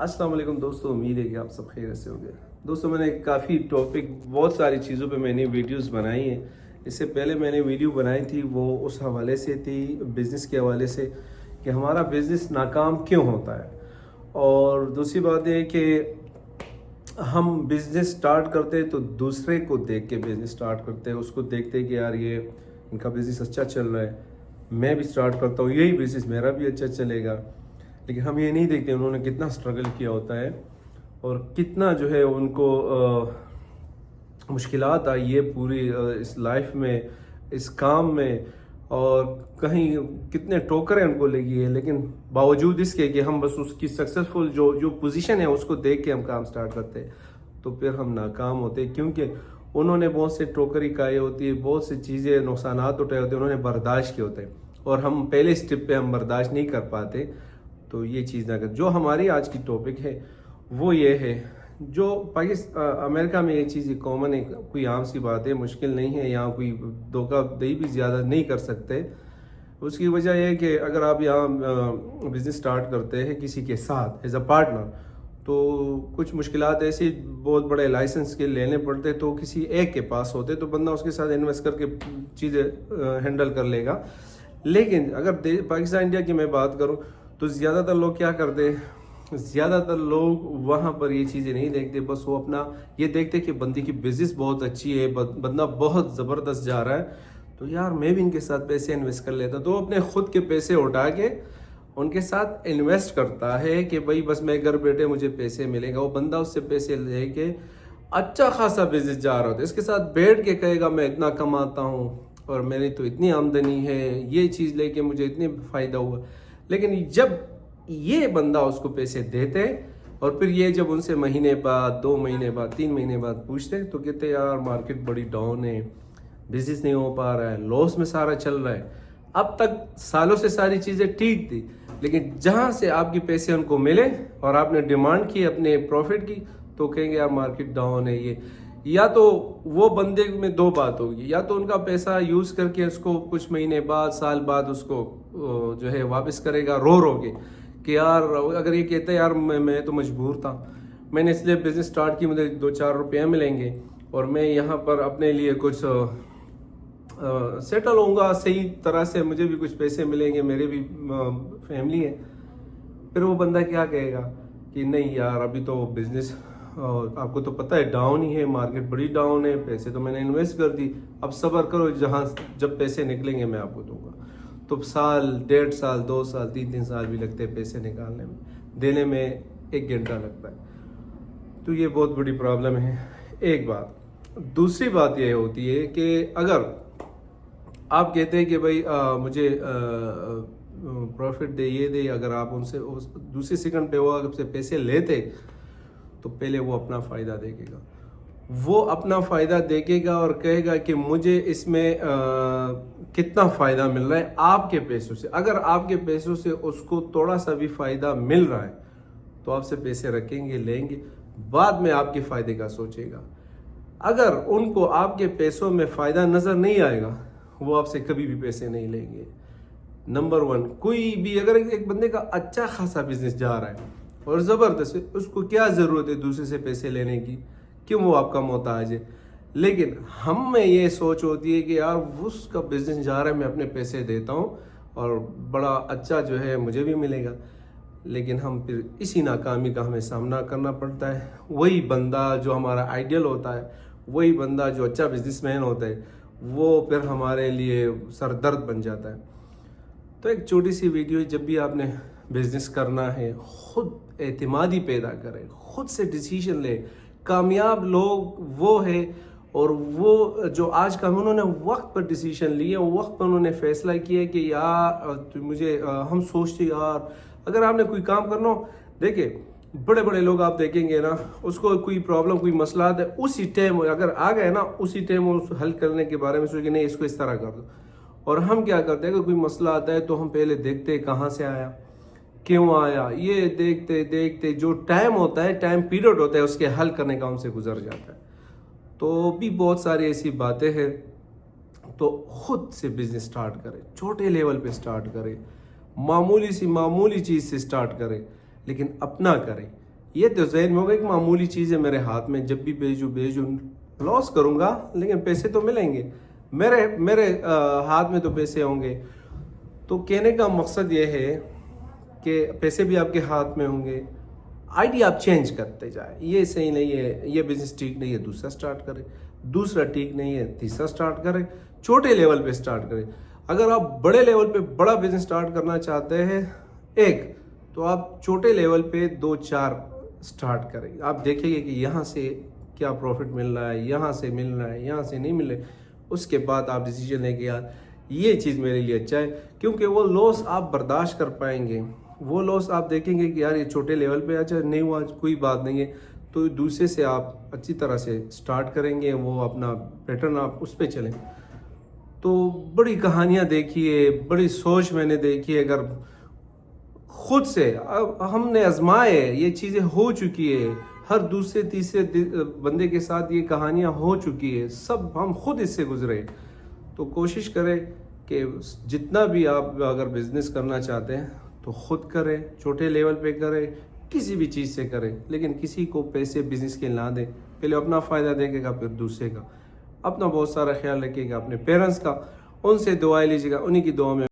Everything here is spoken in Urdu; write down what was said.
السلام علیکم دوستو، امید ہے کہ آپ سب خیریت سے ہوں گے۔ دوستو میں نے کافی ٹاپک بہت ساری چیزوں پہ میں نے ویڈیوز بنائی ہیں۔ اس سے پہلے میں نے ویڈیو بنائی تھی وہ اس حوالے سے تھی، بزنس کے حوالے سے، کہ ہمارا بزنس ناکام کیوں ہوتا ہے۔ اور دوسری بات یہ ہے کہ ہم بزنس سٹارٹ کرتے ہیں تو دوسرے کو دیکھ کے بزنس سٹارٹ کرتے ہیں، اس کو دیکھتے ہیں کہ یار یہ ان کا بزنس اچھا چل رہا ہے، میں بھی سٹارٹ کرتا ہوں، یہی بزنس میرا بھی اچھا چلے گا۔ لیکن ہم یہ نہیں دیکھتے انہوں نے کتنا سٹرگل کیا ہوتا ہے اور کتنا جو ہے ان کو مشکلات آئی ہے پوری اس لائف میں، اس کام میں، اور کہیں کتنے ٹوکریں ان کو لگی ہے، لیکن باوجود اس کے کہ ہم بس اس کی سکسیسفل جو پوزیشن ہے اس کو دیکھ کے ہم کام سٹارٹ کرتے ہیں تو پھر ہم ناکام ہوتے ہیں، کیونکہ انہوں نے بہت سے ٹوکری کھائی ہوتی ہے، بہت سی چیزیں نقصانات اٹھائے ہوتے ہیں، انہوں نے برداشت کیے ہوتے ہیں، اور ہم پہلے سٹیپ پہ ہم برداشت نہیں کر پاتے تو یہ چیز نہ کر۔ جو ہماری آج کی ٹاپک ہے وہ یہ ہے، جو امریکہ میں یہ چیز کامن ہے، کوئی عام سی بات ہے، مشکل نہیں ہے، یہاں کوئی دھوکہ دہی بھی زیادہ نہیں کر سکتے۔ اس کی وجہ یہ ہے کہ اگر آپ یہاں بزنس سٹارٹ کرتے ہیں کسی کے ساتھ ایز اے پارٹنر تو کچھ مشکلات ایسی بہت بڑے لائسنس کے لینے پڑتے تو کسی ایک کے پاس ہوتے تو بندہ اس کے ساتھ انویسٹ کر کے چیزیں ہینڈل کر لے گا۔ لیکن اگر پاکستان انڈیا کی میں بات کروں تو زیادہ تر لوگ کیا کرتے ہیں، زیادہ تر لوگ وہاں پر یہ چیزیں نہیں دیکھتے، بس وہ اپنا یہ دیکھتے کہ بندی کی بزنس بہت اچھی ہے، بندہ بہت زبردست جا رہا ہے تو یار میں بھی ان کے ساتھ پیسے انویسٹ کر لیتا، تو اپنے خود کے پیسے اٹھا کے ان کے ساتھ انویسٹ کرتا ہے کہ بھائی بس میں گھر بیٹھے مجھے پیسے ملے گا۔ وہ بندہ اس سے پیسے لے کے اچھا خاصا بزنس جا رہا ہوتا ہے، اس کے ساتھ بیٹھ کے کہے گا میں اتنا کماتا ہوں اور میری تو اتنی آمدنی ہے، یہ چیز لے کے مجھے اتنی فائدہ ہوا۔ لیکن جب یہ بندہ اس کو پیسے دیتے اور پھر یہ جب ان سے مہینے بعد، 2 مہینے بعد، 3 مہینے بعد پوچھتے تو کہتے یار مارکیٹ بڑی ڈاؤن ہے، بزنس نہیں ہو پا رہا ہے، لاس میں سارا چل رہا ہے۔ اب تک سالوں سے ساری چیزیں ٹھیک تھی، لیکن جہاں سے آپ کے پیسے ان کو ملے اور آپ نے ڈیمانڈ کی اپنے پروفٹ کی تو کہیں گے یار مارکیٹ ڈاؤن ہے۔ یہ یا تو وہ بندے میں 2 بات ہوگی، یا تو ان کا پیسہ یوز کر کے اس کو کچھ مہینے بعد، سال بعد اس کو جو ہے واپس کرے گا رو کے کہ یار اگر یہ کہتا ہے یار میں تو مجبور تھا، میں نے اس لیے بزنس سٹارٹ کی، مجھے 2-4 روپیہ ملیں گے اور میں یہاں پر اپنے لیے کچھ سیٹل ہوں گا صحیح طرح سے، مجھے بھی کچھ پیسے ملیں گے، میرے بھی فیملی ہے۔ پھر وہ بندہ کیا کہے گا کہ نہیں یار ابھی تو بزنس آپ کو تو پتہ ہے ڈاؤن ہی ہے، مارکیٹ بڑی ڈاؤن ہے، پیسے تو میں نے انویسٹ کر دی، اب صبر کرو، جب پیسے نکلیں گے میں آپ کو دوں گا۔ تو سال، 1.5 سال، 2 سال، 3 سال بھی لگتے ہیں پیسے نکالنے میں، دینے میں 1 گھنٹہ لگتا ہے۔ تو یہ بہت بڑی پرابلم ہے، ایک بات۔ دوسری بات یہ ہوتی ہے کہ اگر آپ کہتے ہیں کہ بھائی مجھے پروفٹ دے، یہ دے، اگر آپ ان سے دوسری سیکنڈ پہ وہ آپ سے پیسے لیتے تو پہلے وہ اپنا فائدہ دیکھے گا، وہ اپنا فائدہ دیکھے گا اور کہے گا کہ مجھے اس میں کتنا فائدہ مل رہا ہے آپ کے پیسوں سے۔ اگر آپ کے پیسوں سے اس کو تھوڑا سا بھی فائدہ مل رہا ہے تو آپ سے پیسے رکھیں گے، لیں گے، بعد میں آپ کے فائدے کا سوچے گا۔ اگر ان کو آپ کے پیسوں میں فائدہ نظر نہیں آئے گا وہ آپ سے کبھی بھی پیسے نہیں لیں گے۔ نمبر 1، کوئی بھی اگر ایک بندے کا اچھا خاصا بزنس جا رہا ہے اور زبردست، اس کو کیا ضرورت ہے دوسرے سے پیسے لینے کی، کیوں وہ آپ کا محتاج ہے؟ لیکن ہم میں یہ سوچ ہوتی ہے کہ یار اس کا بزنس جا رہا ہے، میں اپنے پیسے دیتا ہوں اور بڑا اچھا جو ہے مجھے بھی ملے گا۔ لیکن ہم پھر اسی ناکامی کا ہمیں سامنا کرنا پڑتا ہے۔ وہی بندہ جو ہمارا آئیڈیل ہوتا ہے، وہی بندہ جو اچھا بزنس مین ہوتا ہے، وہ پھر ہمارے لیے سر درد بن جاتا ہے۔ تو ایک چھوٹی سی ویڈیو، جب بھی آپ نے بزنس کرنا ہے خود اعتمادی پیدا کریں، خود سے ڈیسیژن لے۔ کامیاب لوگ وہ ہے اور وہ جو آج کا انہوں نے وقت پر ڈیسیژن لیے، وقت پر انہوں نے فیصلہ کیا کہ یار مجھے ہم سوچتے یار اگر آپ نے کوئی کام کرنا ہو، دیکھیں بڑے بڑے لوگ آپ دیکھیں گے نا، اس کو کوئی پرابلم، کوئی مسئلہ آتا ہے، اسی ٹائم اگر آ گئے نا، اسی ٹائم اس حل کرنے کے بارے میں سوچ کہ نہیں اس کو اس طرح کر دو۔ اور ہم کیا کرتے ہیں کہ کوئی مسئلہ آتا ہے تو ہم پہلے دیکھتے کہاں سے آیا، کیوں آیا، یہ دیکھتے دیکھتے جو ٹائم ہوتا ہے، ٹائم پیریڈ ہوتا ہے اس کے حل کرنے کا ہم سے گزر جاتا ہے۔ تو بھی بہت ساری ایسی باتیں ہیں، تو خود سے بزنس سٹارٹ کرے، چھوٹے لیول پہ سٹارٹ کرے، معمولی چیز سے سٹارٹ کرے، لیکن اپنا کرے۔ یہ تو ذہن میں ہوگا کہ معمولی چیز ہے میرے ہاتھ میں، جب بھی بھیجوں لاس کروں گا لیکن پیسے تو ملیں گے، میرے ہاتھ میں تو پیسے ہوں گے۔ تو کہنے کا مقصد یہ ہے کہ پیسے بھی آپ کے ہاتھ میں ہوں گے، آئیڈیا آپ چینج کرتے جائیں، یہ صحیح نہیں ہے، یہ بزنس ٹھیک نہیں ہے، دوسرا سٹارٹ کریں، دوسرا ٹھیک نہیں ہے، تیسرا سٹارٹ کریں، چھوٹے لیول پہ سٹارٹ کریں۔ اگر آپ بڑے لیول پہ بڑا بزنس سٹارٹ کرنا چاہتے ہیں تو آپ چھوٹے لیول پہ 2-4 سٹارٹ کریں، آپ دیکھیں گے کہ یہاں سے کیا پروفٹ مل رہا ہے، یہاں سے مل رہا ہے، یہاں سے نہیں مل رہا ہے، اس کے بعد آپ ڈیسیجن لیں کہ یار یہ چیز میرے لیے اچھا ہے، کیونکہ وہ لاس آپ برداشت کر پائیں گے، وہ لاس آپ دیکھیں گے کہ یار یہ چھوٹے لیول پہ اچھا نہیں ہوا، کوئی بات نہیں ہے، تو دوسرے سے آپ اچھی طرح سے سٹارٹ کریں گے، وہ اپنا پیٹرن آپ اس پہ چلیں۔ تو بڑی کہانیاں دیکھیے، بڑی سوچ میں نے دیکھی ہے، اگر خود سے ہم نے آزمائے، یہ چیزیں ہو چکی ہے، ہر دوسرے تیسرے بندے کے ساتھ یہ کہانیاں ہو چکی ہے، سب ہم خود اس سے گزرے۔ تو کوشش کریں کہ جتنا بھی آپ اگر بزنس کرنا چاہتے ہیں تو خود کریں، چھوٹے لیول پہ کریں، کسی بھی چیز سے کریں، لیکن کسی کو پیسے بزنس کے نہ دیں، پہلے اپنا فائدہ دیکھے گا پھر دوسرے کا۔ اپنا بہت سارا خیال رکھیے گا، اپنے پیرنٹس کا، ان سے دعائیں لیجیے گا، انہی کی دعا میں